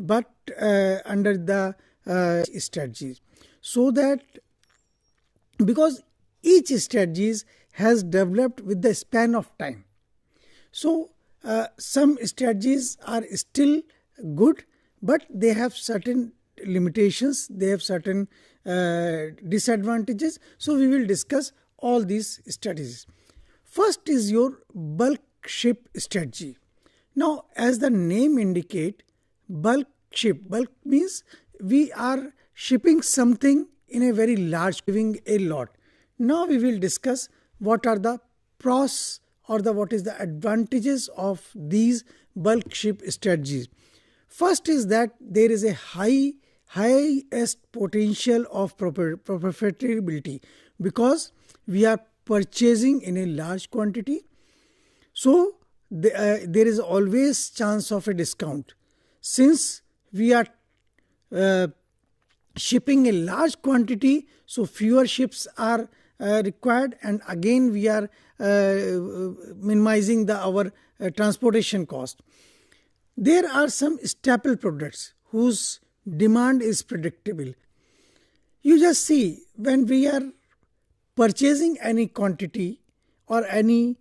but under the strategies, so that because each strategies has developed with the span of time. So some strategies are still good, but they have certain limitations, they have certain disadvantages. So we will discuss all these strategies. First is your bulk ship strategy. Now, as the name indicate, bulk ship. Bulk means we are shipping something in a very large, giving a lot. Now we will discuss what are the pros or what is the advantages of these bulk ship strategies. First is that there is a highest potential of profitability, because we are purchasing in a large quantity. So there is always chance of a discount. Since we are shipping a large quantity, so fewer ships are required, and again we are minimizing our transportation cost. There are some staple products whose demand is predictable. You just see, when we are purchasing any quantity or any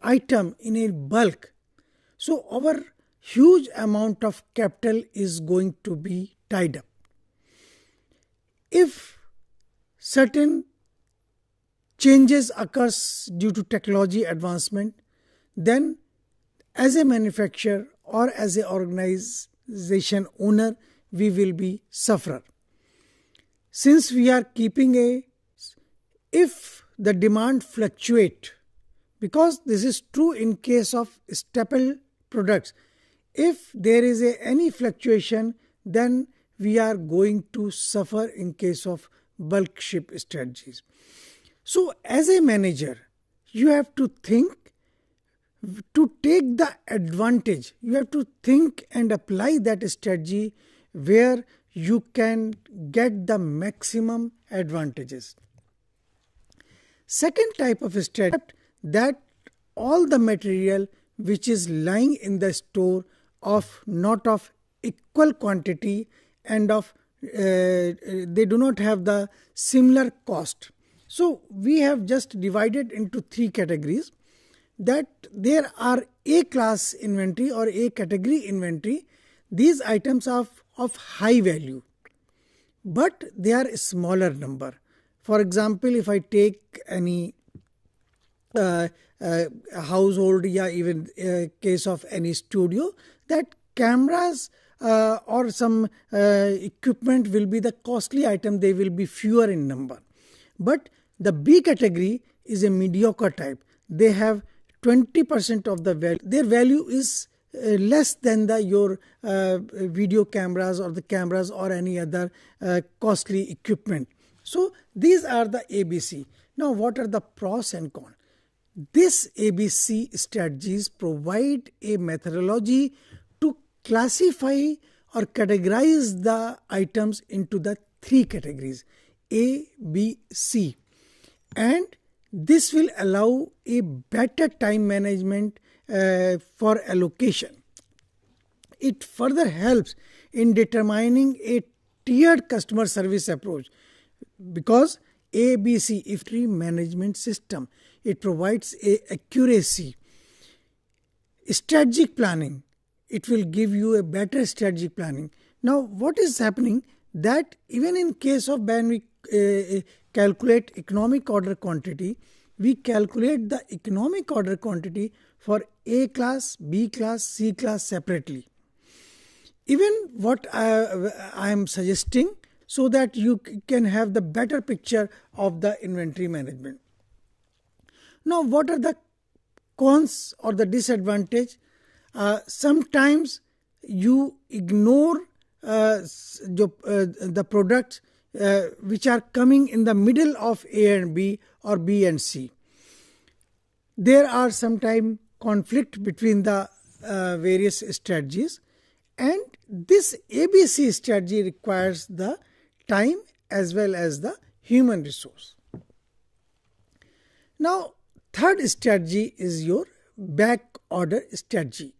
item in a bulk, so our huge amount of capital is going to be tied up. If certain changes occurs due to technology advancement, then as a manufacturer or as an organization owner, we will be sufferer. Since we are keeping if the demand fluctuate, because this is true in case of staple products, if there is any fluctuation, then we are going to suffer in case of bulk ship strategies. So as a manager, you have to think to take the advantage. You have to think and apply that strategy where you can get the maximum advantages. Second type of strategy, that all the material which is lying in the store of not of equal quantity and they do not have the similar cost. So we have just divided into three categories, that there are A class inventory or A category inventory. These items are of high value, but they are a smaller number. For example, if I take any household, or even case of any studio, that cameras or some equipment will be the costly item, they will be fewer in number. But the B category is a mediocre type. They have 20% of the value. Their value is less than your video cameras or the cameras or any other costly equipment. So these are the ABC. Now what are the pros and cons? This ABC strategies provide a methodology to classify or categorize the items into the three categories, A, B, C. And this will allow a better time management for allocation. It further helps in determining a tiered customer service approach, because ABC, inventory management system, it provides a accuracy. Strategic planning, it will give you a better strategic planning. Now what is happening, that even in case of when we calculate economic order quantity, we calculate the economic order quantity for A class, B class, C class separately. Even what I am suggesting, so that you can have the better picture of the inventory management. Now what are the cons or the disadvantage? Sometimes you ignore the products which are coming in the middle of A and B or B and C. There are sometimes conflict between the various strategies, and this ABC strategy requires the time as well as the human resource. Now third strategy is your back order strategy.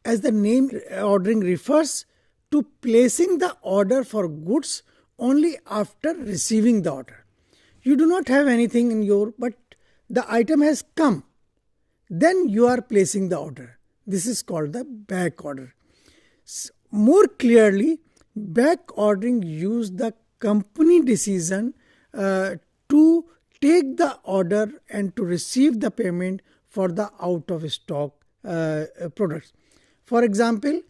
As the name ordering refers to placing the order for goods only after receiving the order. You do not have anything in your, but the item has come. Then you are placing the order. This is called the back order. More clearly, back ordering use the company decision to take the order and to receive the payment for the out of stock products. For example,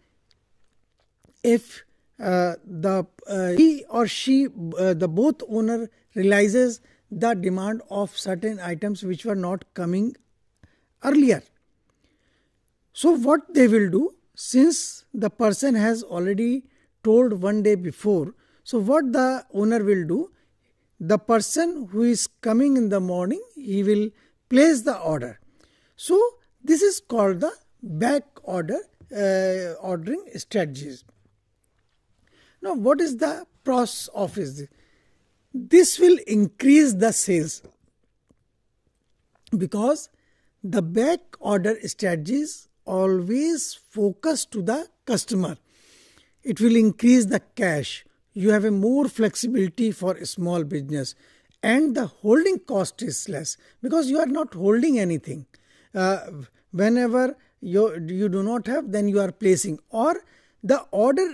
if he or she, the both owner realizes the demand of certain items which were not coming earlier. So what they will do, since the person has already told one day before, so what the owner will do, the person who is coming in the morning, he will place the order. So this is called the back order ordering strategies. Now what is the process of this? This will increase the sales because the back order strategies always focus to the customer. It will increase the cash. You have a more flexibility for a small business, and the holding cost is less because you are not holding anything. Whenever you do not have, then you are placing, or the order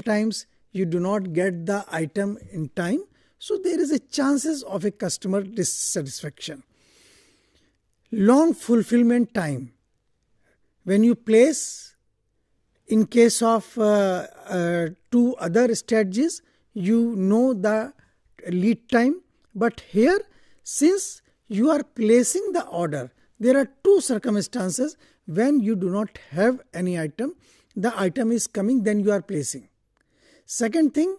times you do not get the item in time, so there is a chances of a customer dissatisfaction. Long fulfillment time. When you place, in case of two other strategies, you know the lead time, but here, since you are placing the order, there are two circumstances when you do not have any item, the item is coming, then you are placing. Second thing,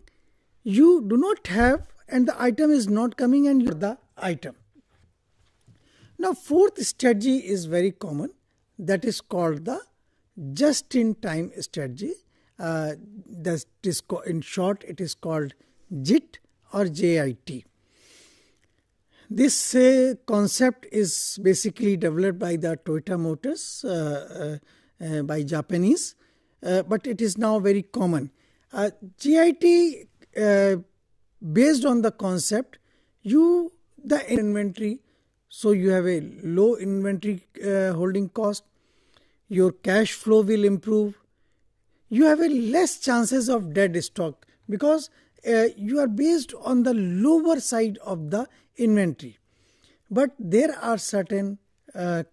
you do not have and the item is not coming and you have the item. Now fourth strategy is very common, that is called the just-in-time strategy. That is, in short, it is called JIT or JIT. This concept is basically developed by the Toyota Motors, by Japanese, but it is now very common. JIT, based on the concept, the inventory, so you have a low inventory holding cost, your cash flow will improve, you have a less chances of dead stock because you are based on the lower side of the inventory. But there are certain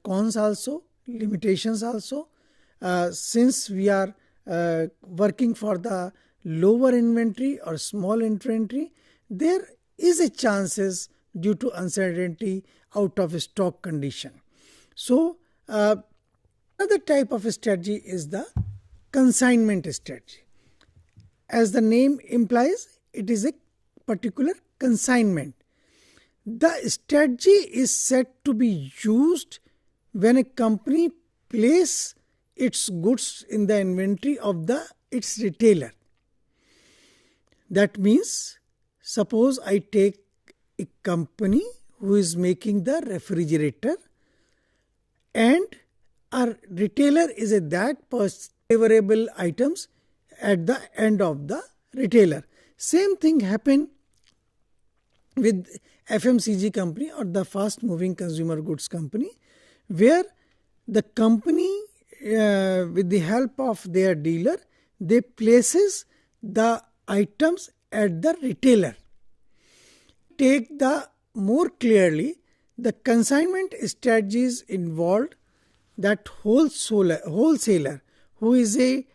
cons also, limitations also. Since we are working for the lower inventory or small inventory, there is a chances due to uncertainty out of stock condition. So another type of strategy is the consignment strategy. As the name implies, it is a particular consignment. The strategy is said to be used when a company places its goods in the inventory of its retailer. That means, suppose I take a company who is making the refrigerator and a retailer is at that favorable items at the end of the retailer. Same thing happened with FMCG company or the fast moving consumer goods company, where the company with the help of their dealer, they places the items at the retailer. Take the more clearly, the consignment strategies involved that wholesaler who is a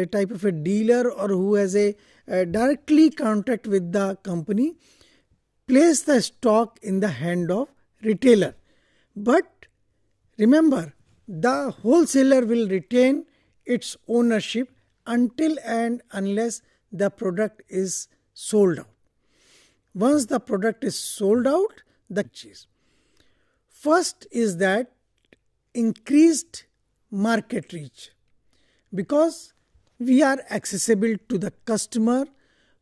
type of a dealer or who has a directly contact with the company, place the stock in the hand of retailer. But remember, the wholesaler will retain its ownership until and unless the product is sold out. Once the product is sold out, the cheese. First is that increased market reach, because we are accessible to the customer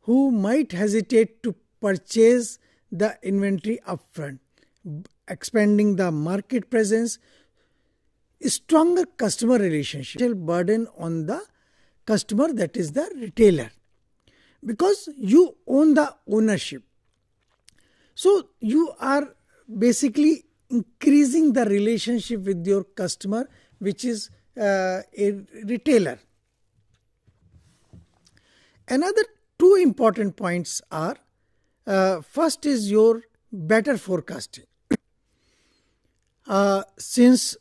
who might hesitate to purchase the inventory upfront, expanding the market presence, stronger customer relationship, burden on the customer, that is the retailer, because you own the ownership. So you are basically increasing the relationship with your customer, which is a retailer. Another two important points are, first is your better forecasting. Since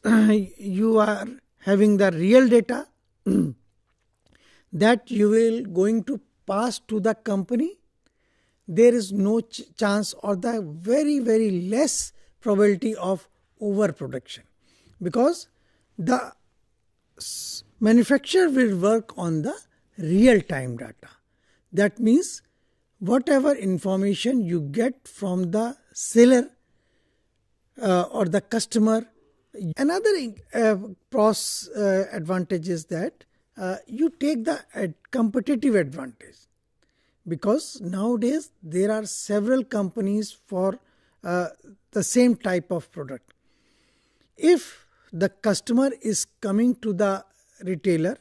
you are having the real data that you will going to pass to the company, there is no chance or the very, very less probability of overproduction, because the manufacturer will work on the real-time data. That means whatever information you get from the seller or the customer. Another pros advantage is that you take the competitive advantage, because nowadays there are several companies for the same type of product. If the customer is coming to the retailer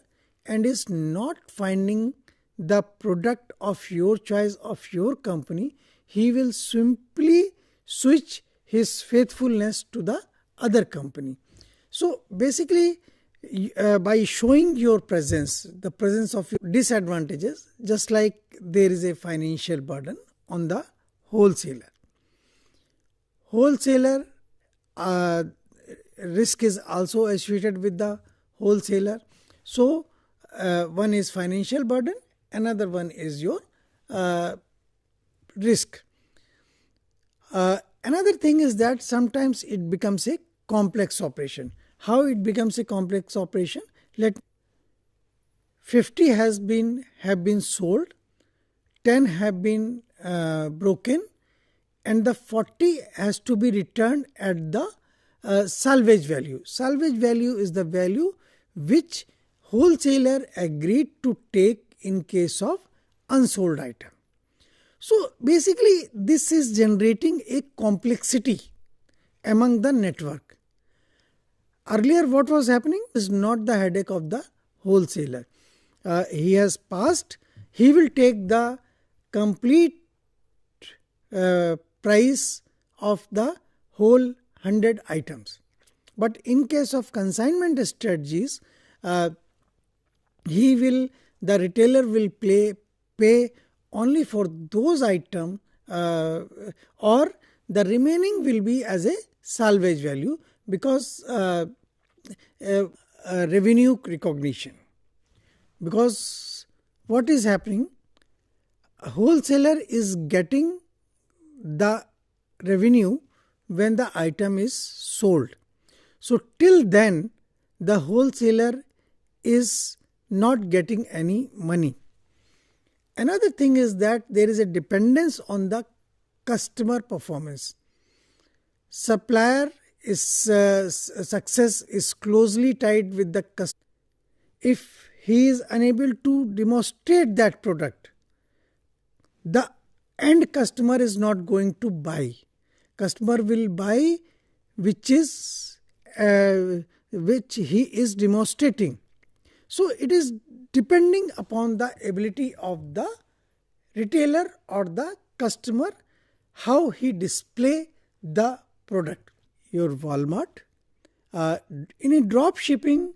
and is not finding the product of your choice of your company, he will simply switch his faithfulness to the other company. So basically, by showing your presence, the presence of your disadvantages, just like there is a financial burden on the wholesaler. Wholesaler risk is also associated with the wholesaler. So one is financial burden, another one is your risk. Another thing is that sometimes it becomes a complex operation. How it becomes a complex operation? Let 50 have been sold, 10 have been broken, and the 40 has to be returned at the salvage value. Salvage value is the value which wholesaler agreed to take in case of unsold item. So basically, this is generating a complexity among the network. Earlier, what was happening is not the headache of the wholesaler. He has passed, he will take the complete price of the whole 100 items. But in case of consignment strategies, the retailer will pay only for those items, or the remaining will be as a salvage value, because revenue recognition. Because what is happening, a wholesaler is getting the revenue when the item is sold. So till then, the wholesaler is not getting any money. Another thing is that there is a dependence on the customer performance. Supplier success is closely tied with the customer. If he is unable to demonstrate that product, the end customer is not going to buy. Customer will buy which he is demonstrating. So it is depending upon the ability of the retailer or the customer, how he display the product. Your Walmart, in a drop shipping,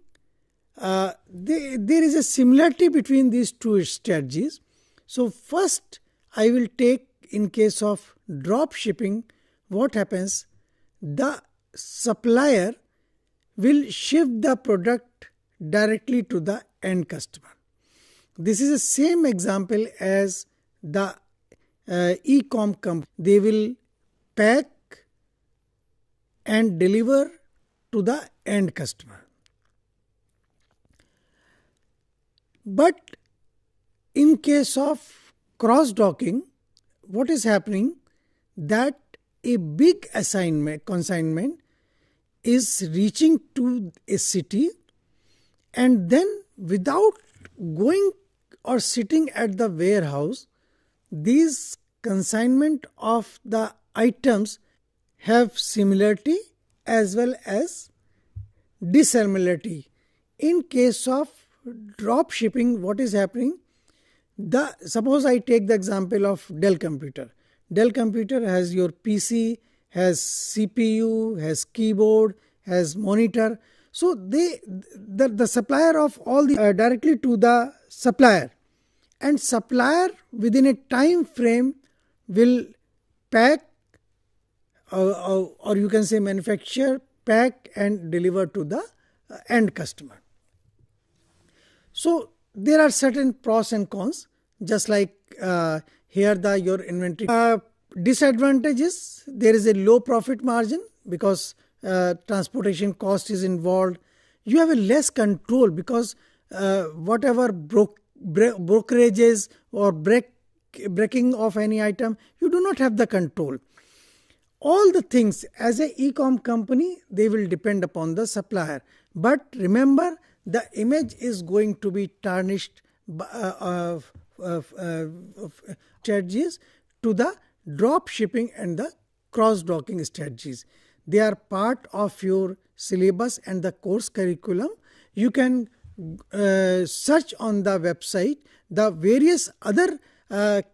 there is a similarity between these two strategies. So first, I will take in case of drop shipping, what happens? The supplier will ship the product directly to the end customer. This is the same example as the e-com company. They will pack and deliver to the end customer. But in case of cross-docking, what is happening? That a big consignment is reaching to a city, and then without going or sitting at the warehouse, these consignment of the items have similarity as well as dissimilarity. In case of drop shipping, what is happening? Suppose I take the example of Dell computer. Dell computer has your PC, has CPU, has keyboard, has monitor. So the supplier of all the directly to the supplier, and supplier within a time frame will pack or you can say manufacture, pack and deliver to the end customer. So there are certain pros and cons, just like here your inventory. Disadvantages, there is a low profit margin because transportation cost is involved. You have a less control because whatever brokerages or breaking of any item, you do not have the control. All the things as a e-com company, they will depend upon the supplier. But remember, the image is going to be tarnished strategies to the drop shipping and the cross-docking strategies. They are part of your syllabus and the course curriculum. You can search on the website. The various other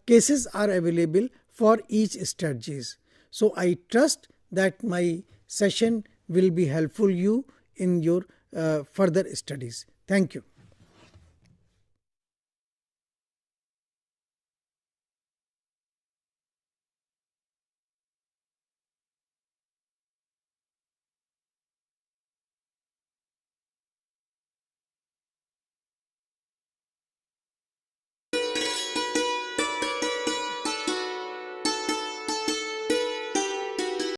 cases are available for each strategies. So I trust that my session will be helpful you in your further studies. Thank you.